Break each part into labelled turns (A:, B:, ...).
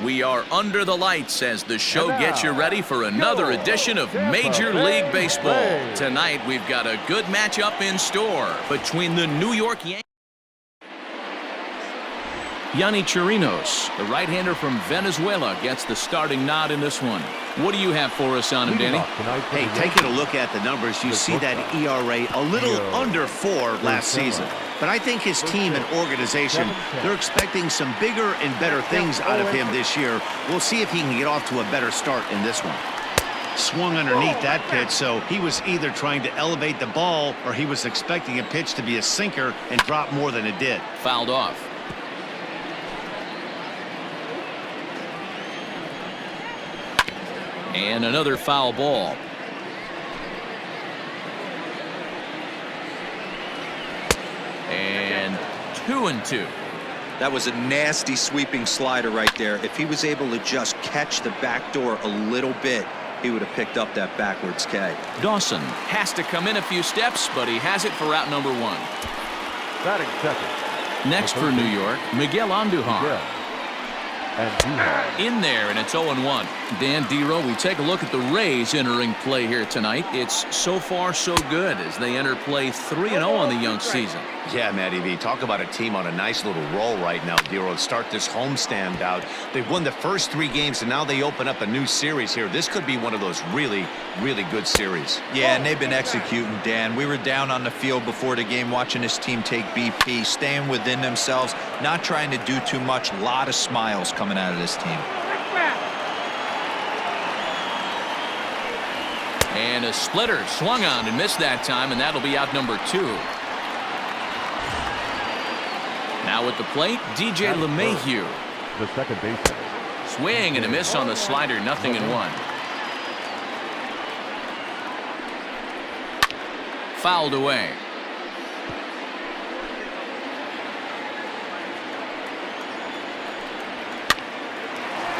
A: We are under the lights as the show gets you ready for another edition of Major League Baseball. Tonight, we've got a good matchup in store between the New York Yankees. Yonny Chirinos, the right-hander from Venezuela, gets the starting nod in this one. What do you have for us on him, Danny?
B: Hey, taking a look at the numbers, you see that ERA a little under 4 last season. But I think his team and organization, they're expecting some bigger and better things out of him this year. We'll see if he can get off to a better start in this one. Swung underneath that pitch, so he was either trying to elevate the ball or he was expecting a pitch to be a sinker and drop more than it did.
A: Fouled off. And another foul ball. And 2-2.
C: That was a nasty sweeping slider right there. If he was able to just catch the back door a little bit, he would have picked up that backwards K.
A: Dawson has to come in a few steps, but he has it for out number 1.
D: Batting second.
A: Next for New York, Miguel Andujar. In there, and it's 0-1. Dan Dero, we take a look at the Rays entering play here tonight. It's so far so good as they enter play 3-0 on the young season.
B: Yeah, Matty V, talk about a team on a nice little roll right now, Dero. To start this homestand out, they've won the first 3 games, and now they open up a new series here. This could be one of those really, really good series.
C: Yeah, and they've been executing, Dan. We were down on the field before the game watching this team take BP, staying within themselves, not trying to do too much. A lot of smiles coming out of this team.
A: And a splitter swung on and missed that time, and that'll be out number 2. Now at the plate, DJ LeMahieu.
D: The second baseman.
A: Swing and a miss on the slider, 0-1. Fouled away.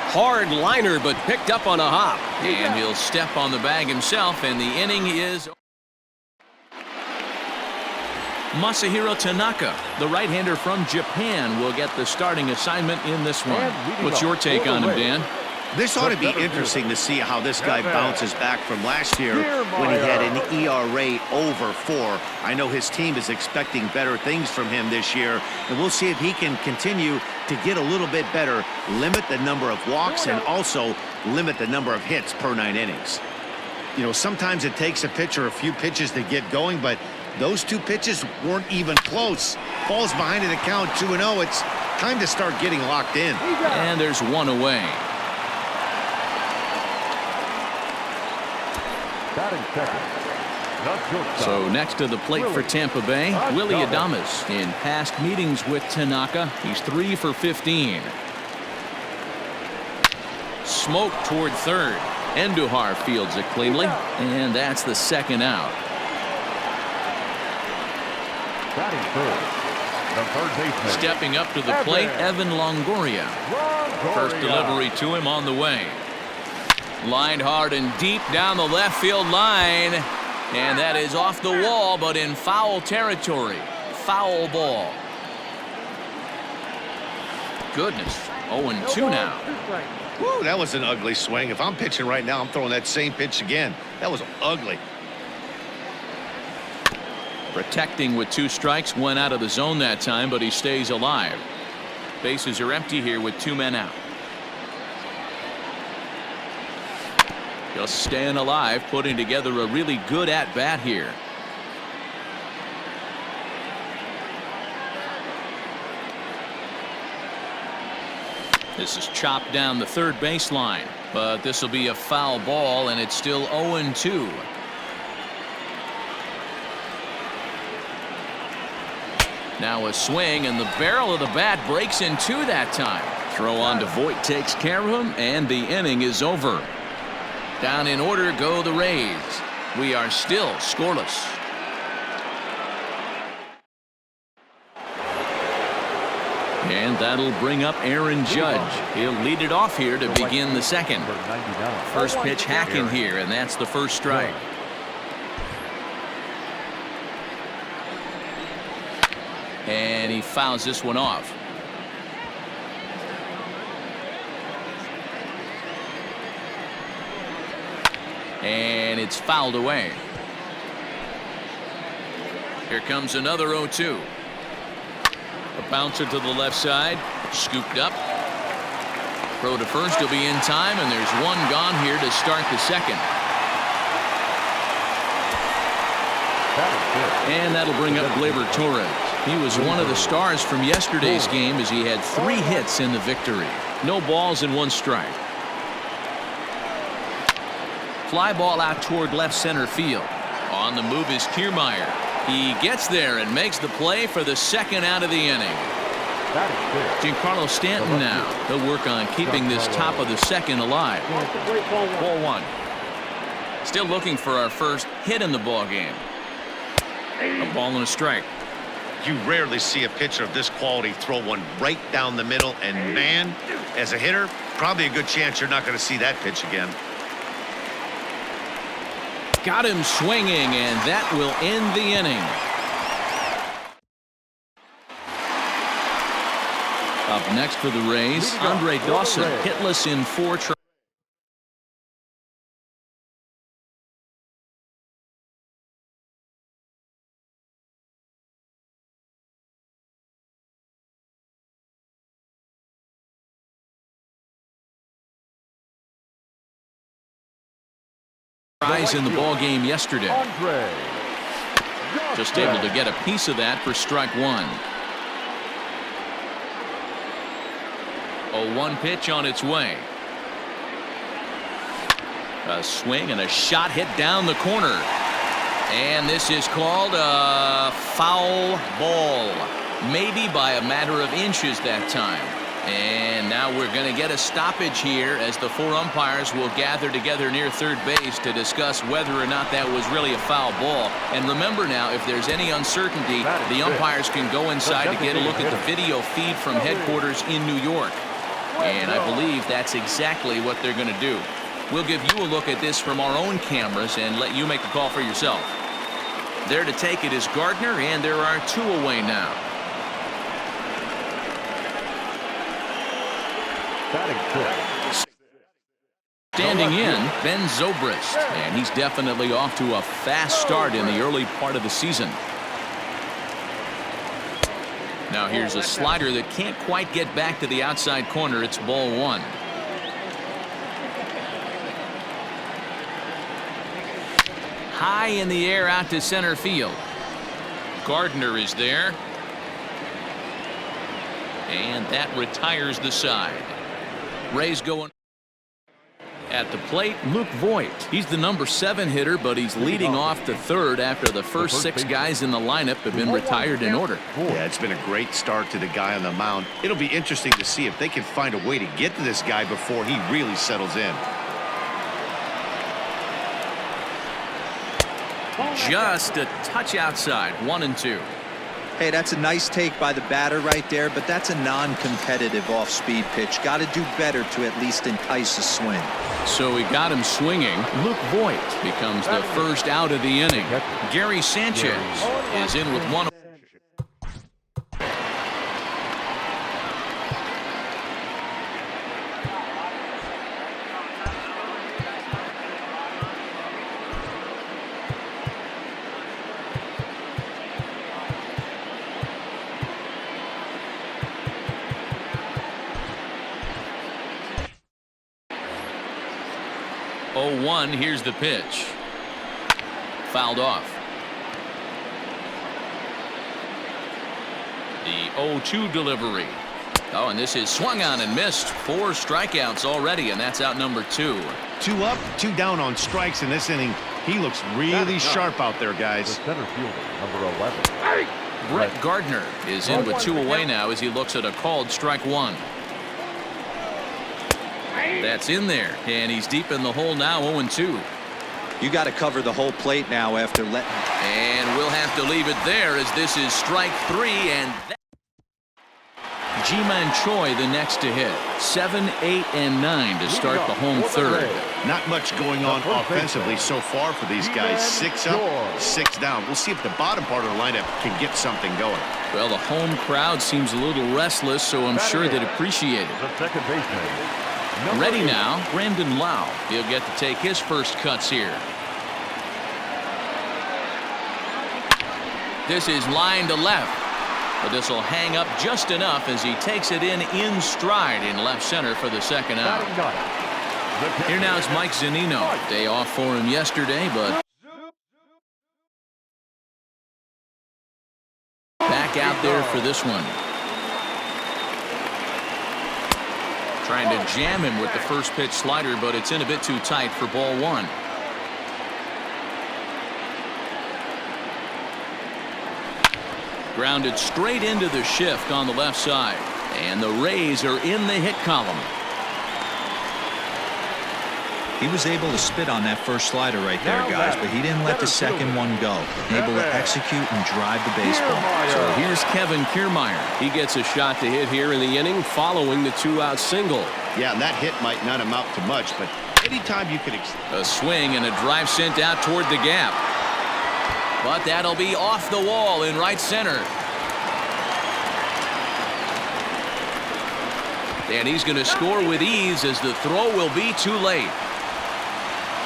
A: Hard liner, but picked up on a hop. And he'll step on the bag himself, and the inning is... Masahiro Tanaka, the right-hander from Japan, will get the starting assignment in this one. What's your take on him, Dan?
B: This ought to be interesting to see how this guy bounces back from last year when he had an ERA over 4. I know his team is expecting better things from him this year, and we'll see if he can continue to get a little bit better, limit the number of walks, and also limit the number of hits per 9 innings. You know, sometimes it takes a pitcher a few pitches to get going, but those 2 pitches weren't even close. Falls behind in the count 2-0. It's time to start getting locked in.
A: And there's 1 away.
D: Batting second.
A: So next to the plate for Tampa Bay, Willie Adames. In past meetings with Tanaka, he's 3 for 15. Smoke toward third. Andujar fields it cleanly, and that's the second out.
D: Batting third. The third baseman.
A: Stepping up to the plate, Evan Longoria. First delivery to him on the way. Lined hard and deep down the left field line. And that is off the wall, but in foul territory. Foul ball. Goodness. 0-2 now.
B: Woo, that was an ugly swing. If I'm pitching right now, I'm throwing that same pitch again. That was ugly.
A: Protecting with 2 strikes, went out of the zone that time, but he stays alive. Bases are empty here with 2 men out. Just staying alive, putting together a really good at-bat here. This is chopped down the third baseline, but this will be a foul ball, and it's still 0-2. Now a swing, and the barrel of the bat breaks in 2 that time. Throw on to Voit takes care of him, and the inning is over. Down in order go the Rays. We are still scoreless. And that'll bring up Aaron Judge. He'll lead it off here to begin the second. First pitch hacking here, and that's the first strike. And he fouls this one off. And it's fouled away. Here comes another 0-2. A bouncer to the left side. Scooped up. Throw to first will be in time, and there's one gone here to start the second. And that'll bring up Gleyber Torres. He was one of the stars from yesterday's game as he had 3 hits in the victory. No balls and 1 strike. Fly ball out toward left center field. On the move is Kiermaier. He gets there and makes the play for the second out of the inning. Giancarlo Stanton now. He'll work on keeping this top of the second alive. Ball 1. Still looking for our first hit in the ball game. A ball and a strike.
B: You rarely see a pitcher of this quality throw one right down the middle, and man, as a hitter, probably a good chance you're not going to see that pitch again.
A: Got him swinging, and that will end the inning. Up next for the Rays, Andre Dawson, hitless in 4 tries. In the ball game yesterday. Just able to get a piece of that for strike 1. 0-1 pitch on its way. A swing and a shot hit down the corner. And this is called a foul ball. Maybe by a matter of inches that time. And now we're going to get a stoppage here as the 4 umpires will gather together near third base to discuss whether or not that was really a foul ball. And remember now, if there's any uncertainty, the umpires can go inside to get a look at the video feed from headquarters in New York. And I believe that's exactly what they're going to do. We'll give you a look at this from our own cameras and let you make the call for yourself. There to take it is Gardner, and there are 2 away now. Standing in, Ben Zobrist, and he's definitely off to a fast start in the early part of the season. Now here's a slider that can't quite get back to the outside corner. It's ball 1. High in the air out to center field. Gardner is there. And that retires the side. Rays going at the plate. Luke Voit. He's the number 7 hitter, but he's leading off the third after the first 6 guys in the lineup have been retired in order.
B: Yeah, it's been a great start to the guy on the mound. It'll be interesting to see if they can find a way to get to this guy before he really settles in.
A: Just a touch outside. 1-2.
C: Hey, that's a nice take by the batter right there, but that's a non-competitive off-speed pitch. Got to do better to at least entice a swing.
A: So we got him swinging. Luke Voit becomes the first out of the inning. Gary Sanchez is in with 1. Here's the pitch. Fouled off. The 0-2 delivery. Oh, and this is swung on and missed. 4 strikeouts already, and that's out number 2.
B: 2 up, 2 down on strikes in this inning. He looks really sharp out there, guys.
D: The center fielder, number 11.
A: Brett Gardner is in with 2 away now as he looks at a called strike 1. That's in there, and he's deep in the hole now. 0-2.
C: You got to cover the whole plate now after letting.
A: And we'll have to leave it there as this is strike 3, and Ji-Man Choi the next to hit. 7, 8, and 9 to start the home third.
B: Not much going on offensively so far for these guys. 6 up, 6 down. We'll see if the bottom part of the lineup can get something going.
A: Well, the home crowd seems a little restless, so I'm sure they'd appreciate it.
D: The second baseman,
A: Ready now, Brandon Lau. He'll get to take his first cuts here. This is line to left, but this will hang up just enough as he takes it in stride in left center for the second out. Here now is Mike Zunino. Day off for him yesterday, but back out there for this one. Trying to jam him with the first pitch slider, but it's in a bit too tight for ball one. Grounded straight into the shift on the left side. And the Rays are in the hit column.
C: He was able to spit on that first slider right there, guys, but he didn't let the second one go. Able to execute and drive the baseball.
A: So here's Kevin Kiermaier. He gets a shot to hit here in the inning following the two-out single.
B: Yeah, and that hit might not amount to much, but anytime you can...
A: A swing and a drive sent out toward the gap. But that'll be off the wall in right center. And he's going to score with ease as the throw will be too late.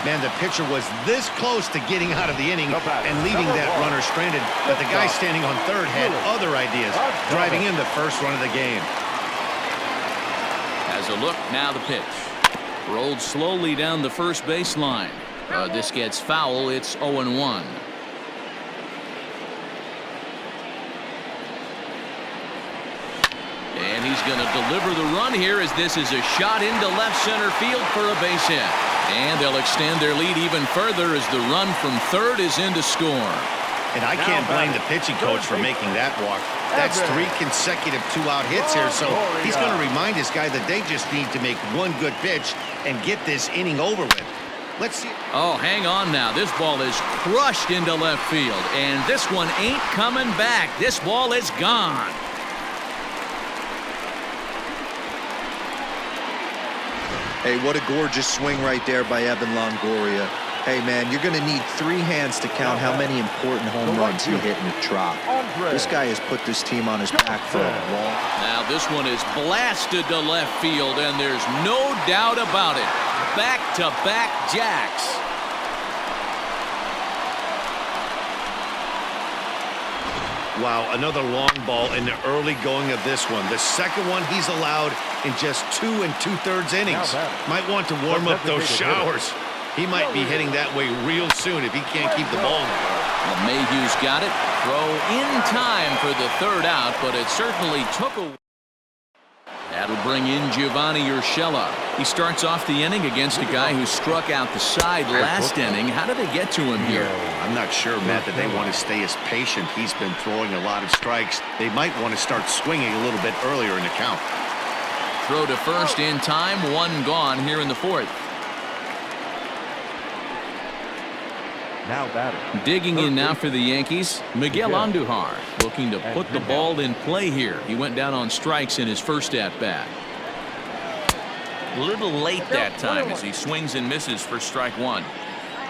B: Man, the pitcher was this close to getting out of the inning and leaving that runner stranded, but the guy standing on third had other ideas, driving in the first run of the game.
A: As a look, now the pitch. Rolled slowly down the first baseline. This gets foul. It's 0-1. And he's going to deliver the run here as this is a shot into left center field for a base hit. And they'll extend their lead even further as the run from third is in to score.
B: And I can't blame the pitching coach for making that walk. That's 3 consecutive two-out hits here, so he's going to remind this guy that they just need to make one good pitch and get this inning over with. Let's see.
A: Oh, hang on now. This ball is crushed into left field, and this one ain't coming back. This ball is gone.
C: Hey, what a gorgeous swing right there by Evan Longoria. Hey, man, you're going to need 3 hands to count how many important home runs he hit in the trop. This guy has put this team on his back for a long.
A: Now this one is blasted to left field, and there's no doubt about it. Back-to-back jacks.
B: Wow, another long ball in the early going of this one. The second one he's allowed in just 2 2/3 innings. Might want to warm up those showers. He might be heading that way real soon if he can't keep the ball.
A: Well, Mayhew's got it. Throw in time for the third out, but it certainly took a... That'll bring in Giovanni Urshela. He starts off the inning against a guy who struck out the side last inning. How did they get to him here?
B: I'm not sure, Matt, that they want to stay as patient. He's been throwing a lot of strikes. They might want to start swinging a little bit earlier in the count.
A: Throw to first in time. 1 gone here in the fourth.
D: Now batting.
A: Digging in now for the Yankees, Miguel Andujar looking to put the ball in play here. He went down on strikes in his first at-bat. A little late that time as he swings and misses for strike 1.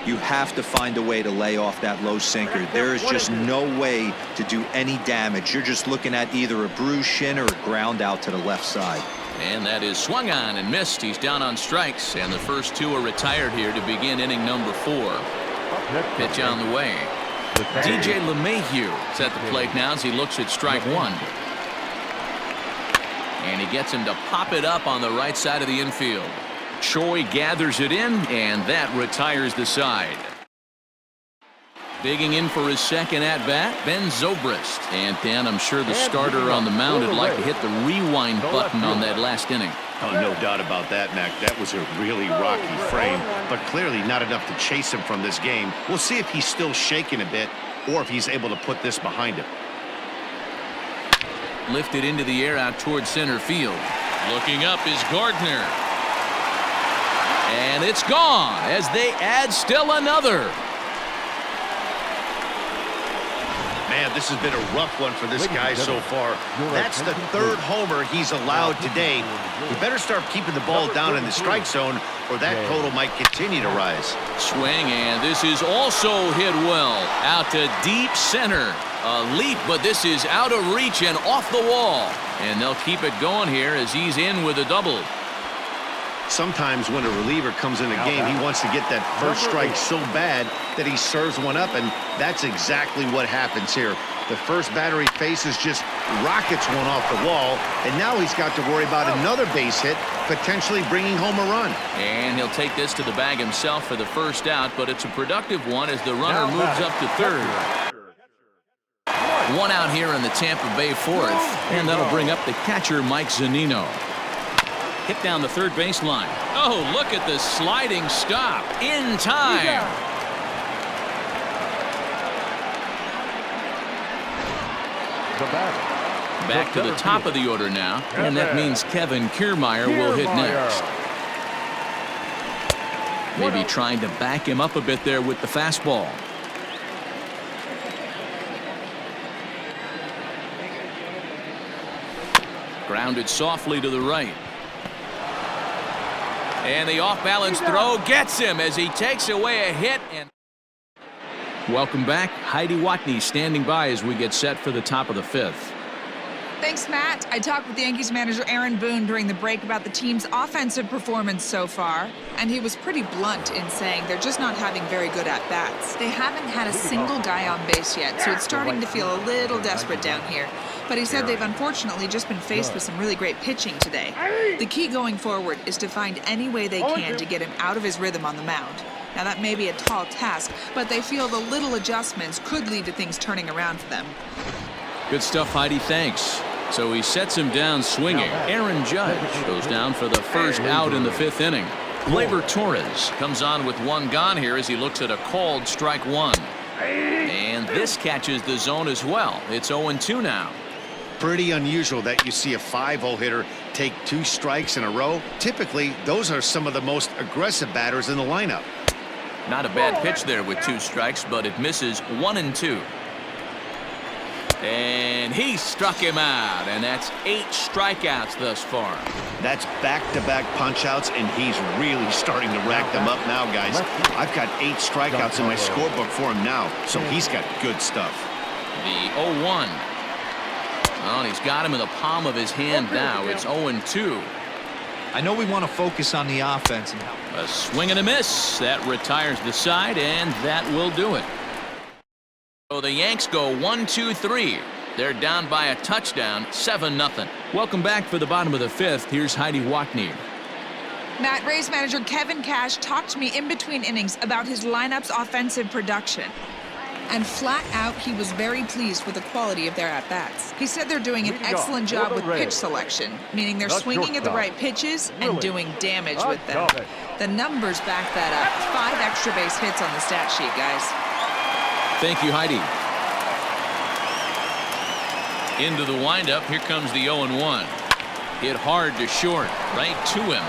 C: You have to find a way to lay off that low sinker. There is just no way to do any damage. You're just looking at either a bruised shin or a ground out to the left side.
A: And that is swung on and missed. He's down on strikes, and the first 2 are retired here to begin inning number 4. Pitch on the way. DJ LeMahieu is at the plate now as he looks at strike 1. And he gets him to pop it up on the right side of the infield. Choi gathers it in, and that retires the side. Digging in for his second at-bat, Ben Zobrist. And Dan, I'm sure the starter on the mound would like to hit the rewind button on that last inning.
B: Oh, no doubt about that, Mac. That was a really rocky frame, but clearly not enough to chase him from this game. We'll see if he's still shaking a bit or if he's able to put this behind him.
A: Lifted into the air out towards center field. Looking up is Gardner. And it's gone as they add still another.
B: Man, this has been a rough one for this guy so far. That's the 3rd homer he's allowed today. He better start keeping the ball down in the strike zone or that total might continue to rise.
A: Swing, and this is also hit well. Out to deep center. A leap, but this is out of reach and off the wall. And they'll keep it going here as he's in with a double.
B: sometimes when a reliever comes in a game, he wants to get that first strike so bad that he serves one up, and that's exactly what happens here. The first batter he faces just rockets one off the wall, and now he's got to worry about another base hit, potentially bringing home a run.
A: And he'll take this to the bag himself for the first out, but it's a productive one as the runner moves up to third. One out here in the Tampa Bay fourth, and that'll bring up the catcher, Mike Zunino. Hit down the third baseline. Oh, look at the sliding stop in time. Back to the top of the order now, and that means Kevin Kiermaier will hit next. Maybe trying to back him up a bit there with the fastball. Grounded softly to the right. And the off-balance throw gets him as he takes away a hit. And welcome back. Heidi Watney standing by as we get set for the top of the fifth.
E: Thanks, Matt. I talked with Yankees manager Aaron Boone during the break about the team's offensive performance so far, and he was pretty blunt in saying they're just not having very good at-bats. They haven't had a single guy on base yet, so it's starting to feel a little desperate down here. But he said they've unfortunately just been faced with some really great pitching today. The key going forward is to find any way they can to get him out of his rhythm on the mound. Now, that may be a tall task, but they feel the little adjustments could lead to things turning around for them.
A: Good stuff, Heidi. Thanks. So he sets him down swinging. Aaron Judge goes down for the first out in the fifth inning. Gleyber Torres comes on with one gone here as he looks at a called strike one. And this catches the zone as well. It's 0-2 now.
B: Pretty unusual that you see a 5-0 hitter take 2 strikes in a row. Typically, those are some of the most aggressive batters in the lineup.
A: Not a bad pitch there with 2 strikes, but it misses 1-2. And he struck him out, and that's 8 strikeouts thus far.
B: That's back-to-back punch-outs, and he's really starting to rack them up now, guys. I've got 8 strikeouts in my scorebook for him now, so he's got good stuff.
A: The 0-1. Oh, and he's got him in the palm of his hand now. It's 0-2.
C: I know we want to focus on the offense.
A: A swing and a miss. That retires the side, and that will do it. So the Yanks go 1-2-3. They're down by a touchdown, 7-0. Welcome back for the bottom of the fifth. Here's Heidi Watney.
E: Matt, Rays manager Kevin Cash talked to me in between innings about his lineup's offensive production. And flat out, he was very pleased with the quality of their at-bats. He said they're doing an excellent job with pitch selection, meaning they're swinging at the right pitches and doing damage with them. The numbers back that up. 5 extra base hits on the stat sheet, guys.
A: Thank you, Heidi. Into the windup. Here comes the 0-1. Hit hard to short. Right to him.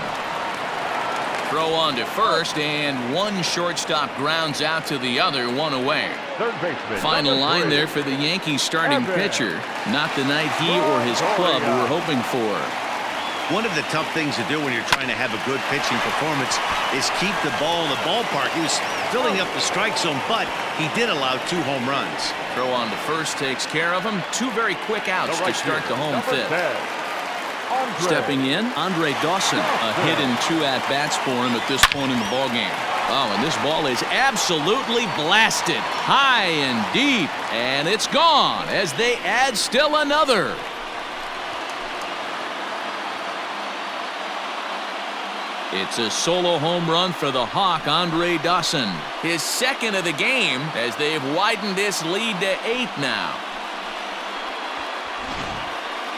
A: Throw on to first, and one shortstop grounds out to the other, one away. Final line there for the Yankees starting pitcher. Not the night he or his club were hoping for.
B: One of the tough things to do when you're trying to have a good pitching performance is keep the ball in the ballpark. He was filling up the strike zone, but he did allow 2 home runs.
A: Throw on to first takes care of him. 2 very quick outs to start the home fifth. Stepping in, Andre Dawson. A hit and 2 at-bats for him at this point in the ballgame. Oh, and this ball is absolutely blasted. High and deep. And it's gone as they add still another. It's a solo home run for the Hawk, Andre Dawson. His second of the game as they've widened this lead to 8 now.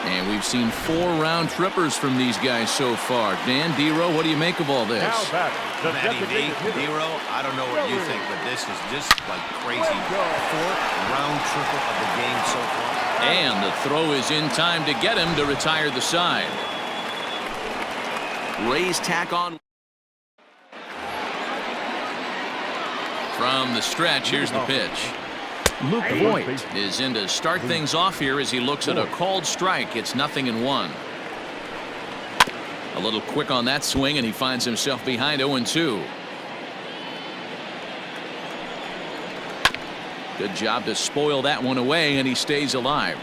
A: And we've seen 4 round trippers from these guys so far. Dan, D-Row, what do you make of all this?
B: Matty D, D-Row, I don't know what you think, but this is just like crazy. 4th round triple of the game so far.
A: And the throw is in time to get him to retire the side. Rays tack on. From the stretch, here's the pitch. Luke Voigt is in to start things off here as he looks at a called strike. It's 0-1. A little quick on that swing, and he finds himself behind 0-2. Good job to spoil that one away, and he stays alive.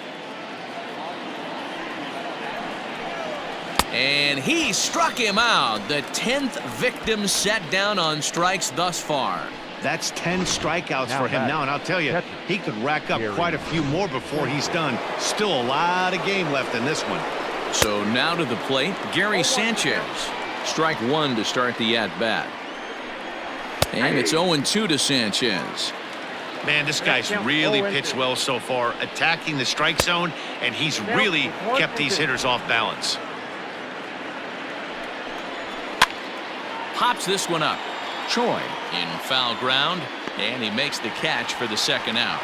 A: And And he struck him out. The 10th victim set down on strikes thus far.
B: That's 10 strikeouts for him now, and I'll tell you, he could rack up quite a few more before he's done. Still a lot of game left in this one.
A: So now to the plate, Gary Sanchez. Strike one to start the at-bat. And it's 0-2 to Sanchez.
B: Man, this guy's really pitched well so far, attacking the strike zone, and he's really kept these hitters off balance.
A: Pops this one up. Choi in foul ground, and he makes the catch for the second out.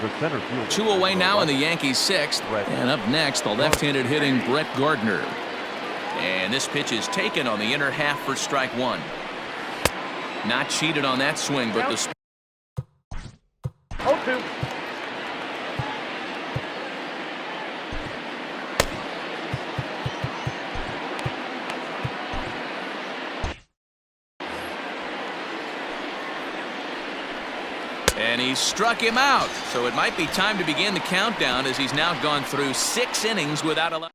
D: The center field.
A: 2 away now in the Yankees' 6th. And up next, the left-handed hitting Brett Gardner. And this pitch is taken on the inner half for strike one. Not cheated on that swing, but the
D: 0-2.
A: And he struck him out. So it might be time to begin the countdown as he's now gone through 6 innings without a...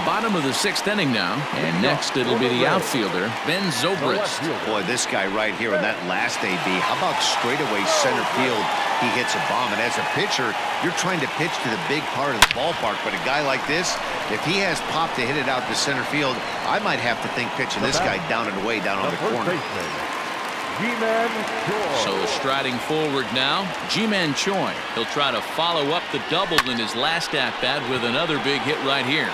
A: Bottom of the 6th inning now. And next it'll be the outfielder, Ben Zobrist.
B: Boy, this guy right here in that last AB, how about straightaway center field? He hits a bomb, and as a pitcher, you're trying to pitch to the big part of the ballpark, but a guy like this, if he has pop to hit it out to center field, I might have to think pitching this guy down and away down on the corner.
A: So striding forward now, Ji-Man Choi. He'll try to follow up the double in his last at-bat with another big hit right here.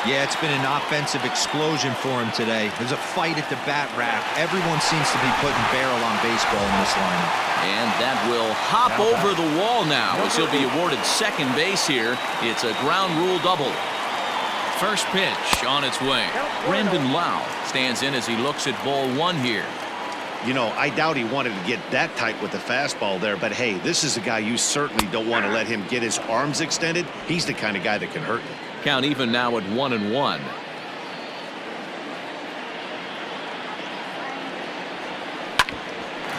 C: Yeah, it's been an offensive explosion for him today. There's a fight at the bat rack. Everyone seems to be putting barrel on baseball in this lineup.
A: And that will hop over the wall now as he'll be awarded second base here. It's a ground rule double. First pitch on its way. Brandon Lau stands in as he looks at ball one here.
B: You know, I doubt he wanted to get that tight with the fastball there, but hey, this is a guy you certainly don't want to let him get his arms extended. He's the kind of guy that can hurt you.
A: Count even now at 1-1.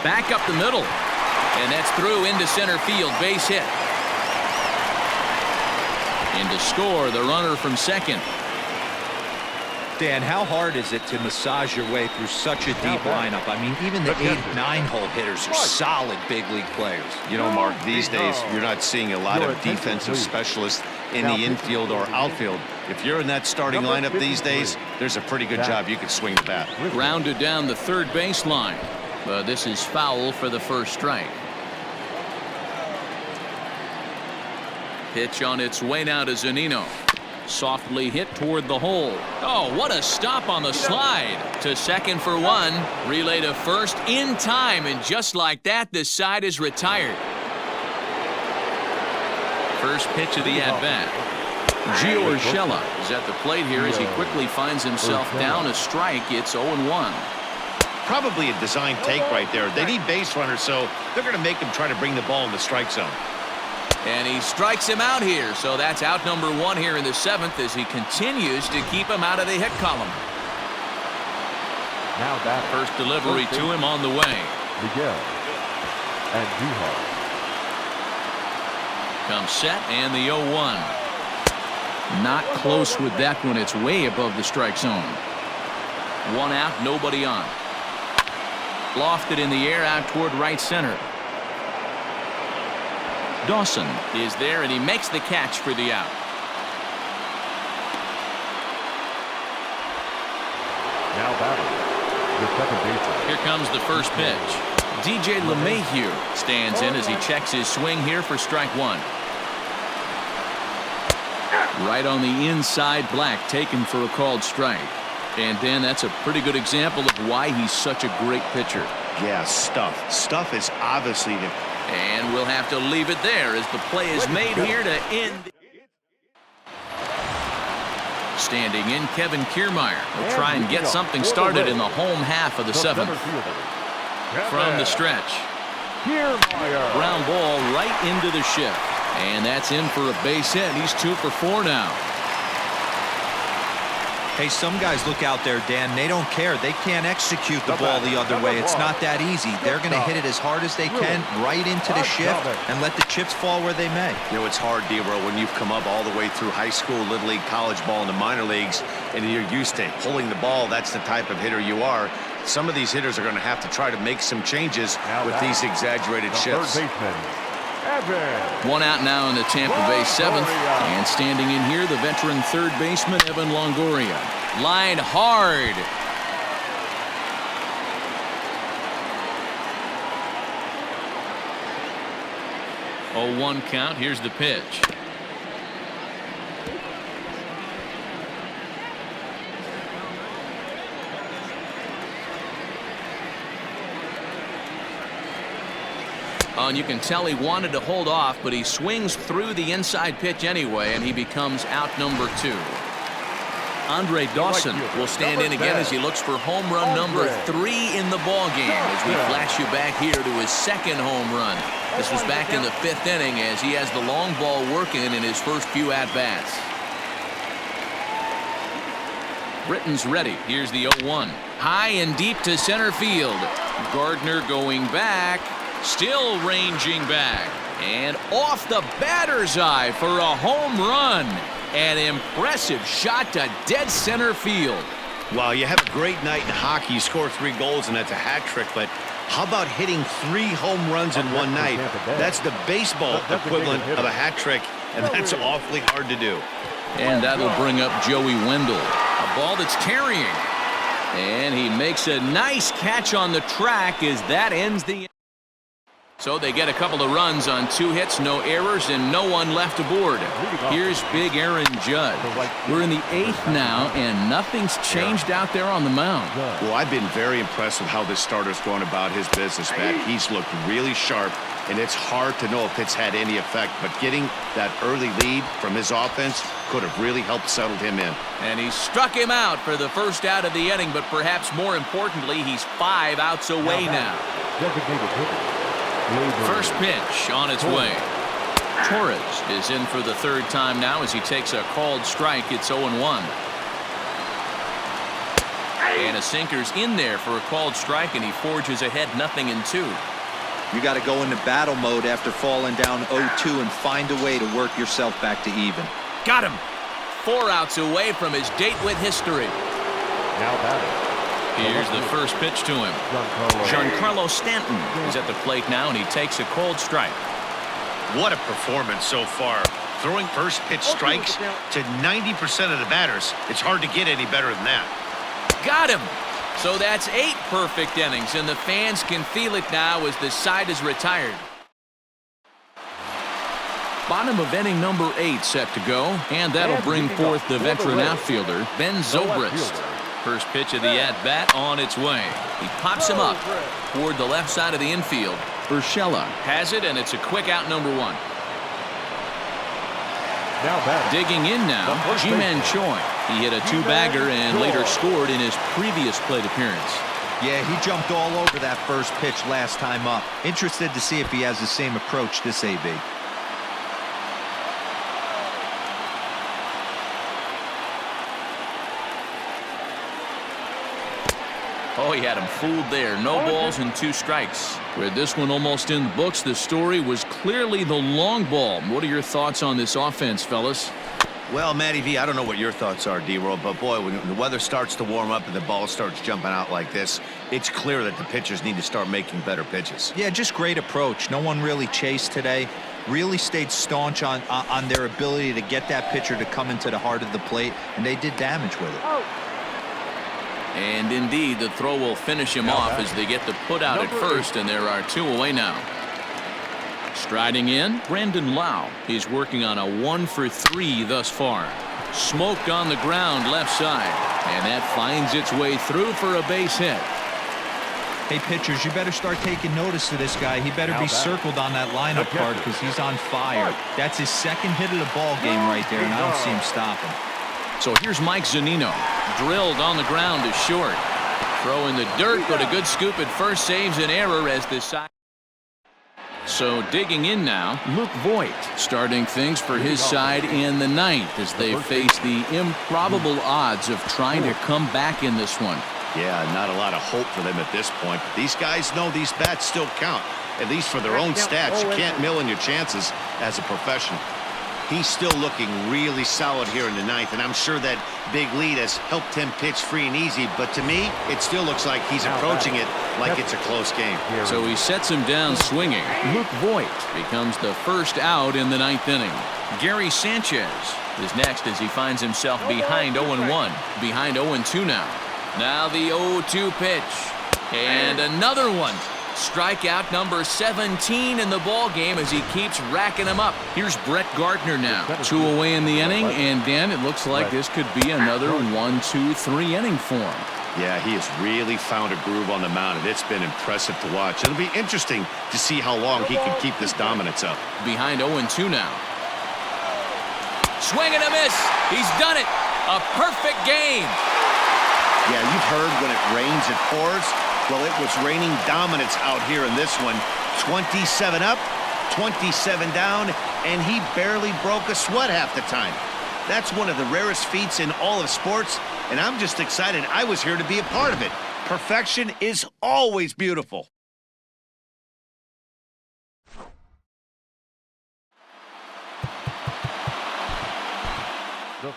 A: Back up the middle. And that's through into center field. Base hit. And to score the runner from second.
C: Dan, how hard is it to massage your way through such a deep lineup? I mean, even the 8-9-hole hitters are solid big league players.
B: You know, Mark, these days you're not seeing a lot of defensive specialists in the infield or outfield. If you're in that starting lineup these days, there's a pretty good job you can swing the bat.
A: Grounded down the third baseline. But this is foul for the first strike. Pitch on its way now to Zunino. Softly hit toward the hole. Oh, what a stop on the slide. To second for one. Relay to first in time. And just like that, the side is retired. First pitch of the at-bat. Gio Urshela is at the plate here as he quickly finds himself down a strike. It's 0-1.
B: Probably a design take right there. They need base runners, so they're going to make him try to bring the ball in the strike zone.
A: And he strikes him out here. So that's out number one here in the 7th as he continues to keep him out of the hit column.
D: Now that
A: first delivery to him on the way.
D: Miguel and Duhar.
A: Comes set and the 0-1. Not close with that one. It's way above the strike zone. One out, nobody on. Lofted in the air out toward right center. Dawson is there and he makes the catch for the out.
D: Now batting, the second baseman.
A: Here comes the first pitch. DJ LeMahieu stands in as he checks his swing here for strike one. Right on the inside, Black taken for a called strike. And Dan, that's a pretty good example of why he's such a great pitcher.
B: Yeah, stuff. Stuff is obviously the...
A: And we'll have to leave it there as the play is made here to end. Standing in, Kevin Kiermaier will try and get something started in the home half of the 7th. From the stretch. Ground ball right into the shift. And that's in for a base hit. He's 2 for 4 now.
C: Hey, some guys look out there, Dan, they don't care. They can't execute the ball the other way. It's not that easy. They're going to hit it as hard as they can right into the shift and let the chips fall where they may.
B: You know, it's hard, D-Row, when you've come up all the way through high school, Little League, college ball, and the minor leagues, and you're used to pulling the ball. That's the type of hitter you are. Some of these hitters are going to have to try to make some changes with these exaggerated shifts.
A: One out now in the Tampa Bay 7th, and standing in here, the veteran third baseman Evan Longoria. Line hard. Oh, 1 count. Here's the pitch. Oh, and you can tell he wanted to hold off, but he swings through the inside pitch anyway, and he becomes out number 2. Andre Dawson will stand in again as he looks for home run number 3 in the ball game as we flash you back here to his second home run. This was back in the 5th inning as he has the long ball working in his first few at-bats. Britton's ready. Here's the 0-1. High and deep to center field. Gardner going back. Still ranging back. And off the batter's eye for a home run. An impressive shot to dead center field.
B: Wow, you have a great night in hockey. You score 3 goals, and that's a hat trick. But how about hitting 3 home runs in one night? That's the baseball equivalent of a hat trick, and that's awfully hard to do.
A: And that'll bring up Joey Wendell. A ball that's carrying. And he makes a nice catch on the track as that ends the... So they get a couple of runs on 2 hits, no errors, and no one left aboard. Here's big Aaron Judge. We're in the 8th now, and nothing's changed out there on the mound.
B: Well, I've been very impressed with how this starter's going about his business, Matt. He's looked really sharp, and it's hard to know if it's had any effect, but getting that early lead from his offense could have really helped settle him in.
A: And he struck him out for the first out of the inning, but perhaps more importantly, he's 5 outs away now. First pitch on its way. Torres is in for the 3rd time now as he takes a called strike. It's 0-1. And a sinker's in there for a called strike, and he forges ahead 0-2.
C: You got to go into battle mode after falling down 0-2 and find a way to work yourself back to even.
A: Got him. 4 outs away from his date with history.
D: Now batting.
A: Here's the first pitch to him. Giancarlo Stanton is at the plate now, and he takes a cold strike.
B: What a performance so far. Throwing first pitch strikes to 90% of the batters. It's hard to get any better than that.
A: Got him. So that's 8 perfect innings, and the fans can feel it now as the side is retired. Bottom of inning number 8 set to go, and that'll bring forth the veteran outfielder, Ben Zobrist. First pitch of the at-bat on its way. He pops him up toward the left side of the infield. Urshela has it, and it's a quick out number 1. Digging in now, Ji-Man Choi. He hit a 2-bagger and later scored in his previous plate appearance.
C: Yeah, he jumped all over that first pitch last time up. Interested to see if he has the same approach this AB.
A: Oh, he had him fooled there. No balls and 2 strikes. With this one almost in the books, the story was clearly the long ball. What are your thoughts on this offense, fellas?
B: Well, Matty V, I don't know what your thoughts are, D-Roll, but boy, when the weather starts to warm up and the ball starts jumping out like this, it's clear that the pitchers need to start making better pitches.
C: Yeah, just great approach. No one really chased today. Really stayed staunch on their ability to get that pitcher to come into the heart of the plate, and they did damage with it.
A: And indeed, the throw will finish him off as they get the put out at first, and there are 2 away now. Striding in, Brandon Lau. He's working on a 1 for 3 thus far. Smoked on the ground left side, and that finds its way through for a base hit.
C: Hey, pitchers, you better start taking notice of this guy. He better be circled on that lineup card because he's on fire. That's his 2nd hit of the ball game right there, and I don't see him stopping.
A: So here's Mike Zunino. Drilled on the ground to short. Throw in the dirt, but a good scoop at first saves an error as this side. So digging in now, Luke Voigt starting things for his side in the ninth as they face the improbable odds of trying to come back in this one.
B: Yeah, not a lot of hope for them at this point. But these guys know these bats still count, at least for their own stats. You can't mill in your chances as a professional. He's still looking really solid here in the ninth, and I'm sure that big lead has helped him pitch free and easy, but to me, it still looks like he's approaching it like it's a close game.
A: So he sets him down swinging. Luke Voigt becomes the first out in the ninth inning. Gary Sanchez is next as he finds himself behind 0-1. Behind 0-2 now. Now the 0-2 pitch. And another one. Strikeout number 17 in the ball game as he keeps racking them up. Here's Brett Gardner now. 2 away in the inning, and Dan, it looks like this could be another 1-2-3 inning for him.
B: Yeah, he has really found a groove on the mound, and it's been impressive to watch. It'll be interesting to see how long he can keep this dominance up.
A: Behind 0-2 now. Swing and a miss. He's done it. A perfect game.
B: Yeah, you've heard when it rains, it pours. Well, it was raining dominance out here in this one. 27 up, 27 down, and he barely broke a sweat half the time. That's one of the rarest feats in all of sports, and I'm just excited I was here to be a part of it. Perfection is always beautiful.
D: The